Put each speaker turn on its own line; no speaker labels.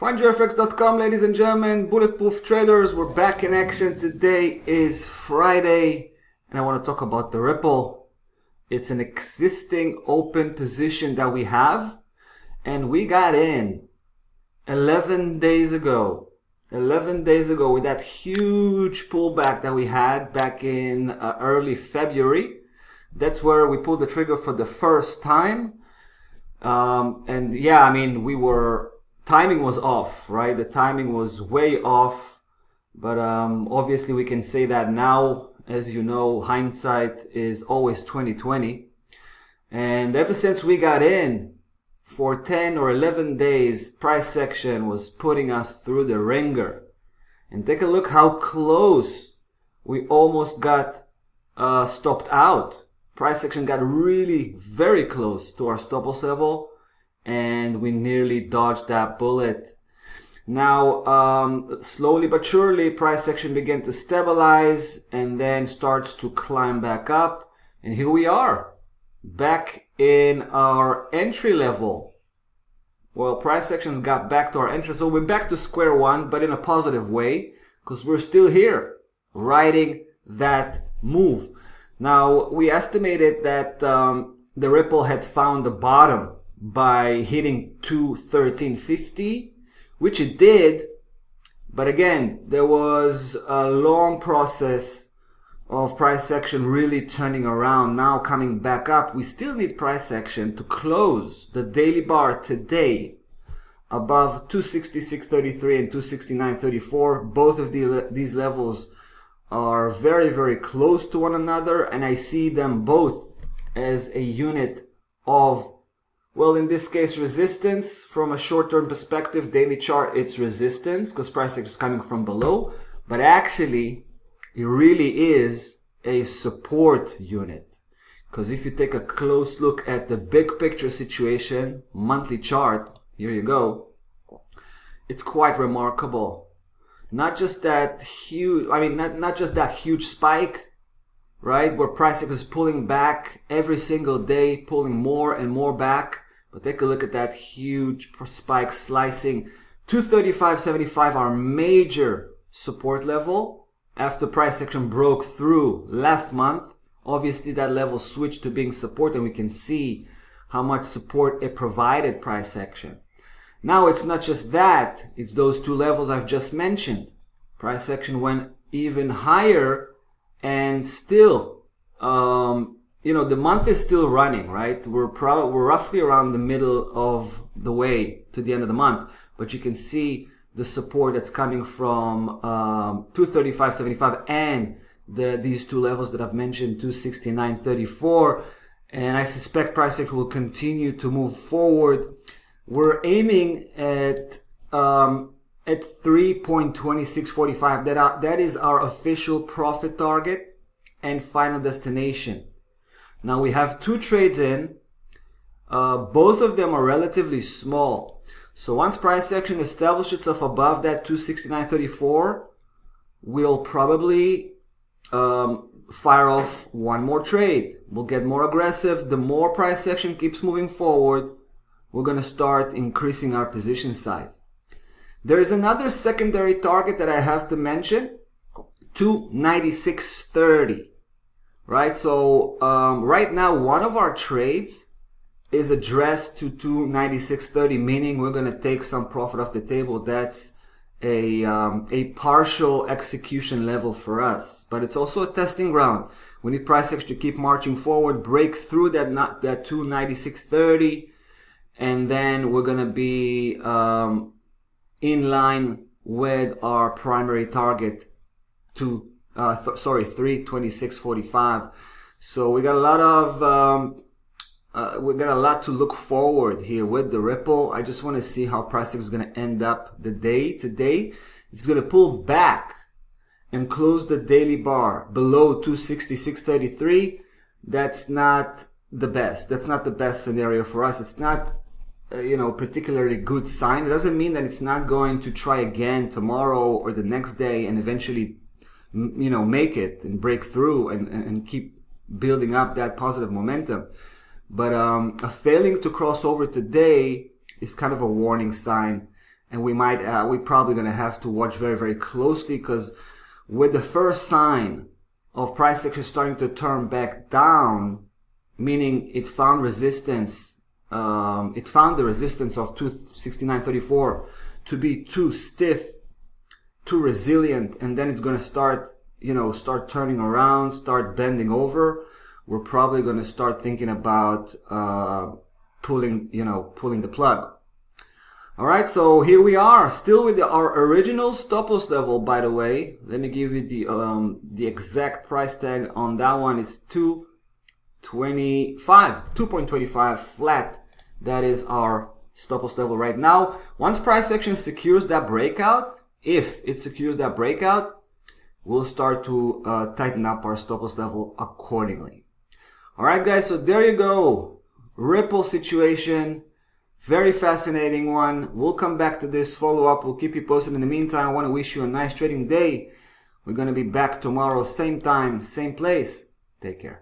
FundYourFX.com, ladies and gentlemen, bulletproof traders, we're back in action. Today is Friday, and I want to talk about the Ripple. It's an existing open position that we have, and we got in 11 days ago. 11 days ago with that huge pullback that we had back in early February. That's where we pulled the trigger for the first time. And yeah, I mean, timing was off, right? The timing was way off. But obviously we can say that now. As you know, hindsight is always 20/20. And ever since we got in, for 10 or 11 days, price action was putting us through the ringer. And take a look how close we almost got stopped out. Price action got really very close to our stop loss level, and we nearly dodged that bullet. Now, slowly but surely, price action began to stabilize and then starts to climb back up. And here we are, back in our entry level. Well, price actions got back to our entry, so we're back to square one, but in a positive way, because we're still here, riding that move. Now, we estimated that the Ripple had found the bottom by hitting 213.50, which it did, but again, there was a long process of price action really turning around, now coming back up. We still need price action to close the daily bar today above 266.33 and 269.34. Both of these levels are very, very close to one another, and I see them both as a unit of, well, in this case, resistance. From a short-term perspective, daily chart, it's resistance because price action is coming from below, but actually it really is a support unit, because if you take a close look at the big picture situation, monthly chart, here you go, it's quite remarkable. Not just that huge, not just that huge spike, right, where price action is pulling back every single day, pulling more and more back, but take a look at that huge spike slicing 235.75, our major support level. After price action broke through last month, obviously that level switched to being support, and we can see how much support it provided price action. Now it's not just that, it's those two levels I've just mentioned. Price action went even higher, and still, the month is still running, right? We're roughly around the middle of the way to the end of the month, but you can see the support that's coming from 235.75 and these two levels that I've mentioned, 269.34, and I suspect price action will continue to move forward. We're aiming at 3.2645. That is our official profit target and final destination. Now we have two trades in. Both of them are relatively small. So once price action establishes itself above that 269.34, we'll probably fire off one more trade. We'll get more aggressive. The more price action keeps moving forward, we're going to start increasing our position size. There is another secondary target that I have to mention, 296.30, right? So right now, one of our trades is addressed to 296.30, meaning we're going to take some profit off the table. That's a partial execution level for us, but it's also a testing ground. We need price action to keep marching forward, break through that 296.30, and then we're going to be in line with our primary target, 326.45. So we got a lot to look forward here with the Ripple. I just want to see how price action is going to end up the day today. If it's going to pull back and close the daily bar below 266.33, that's not the best. That's not the best scenario for us. It's not particularly good sign. It doesn't mean that it's not going to try again tomorrow or the next day and eventually, make it and break through and keep building up that positive momentum. But a failing to cross over today is kind of a warning sign. and we're probably going to have to watch very, very closely, because with the first sign of price action starting to turn back down, meaning it found resistance, it found the resistance of 269.34 to be too stiff, too resilient, and then it's going to start turning around, start bending over. We're probably going to start thinking about pulling the plug. All right, so here we are, still with our original stop loss level. By the way, let me give you the exact price tag on that one. It's 2.25 flat. That is our stop loss level right now. Once price action secures that breakout, if it secures that breakout, we'll start to tighten up our stop loss level accordingly. All right, guys, so there you go. Ripple situation. Very fascinating one. We'll come back to this follow-up. We'll keep you posted. In the meantime, I want to wish you a nice trading day. We're going to be back tomorrow, same time, same place. Take care.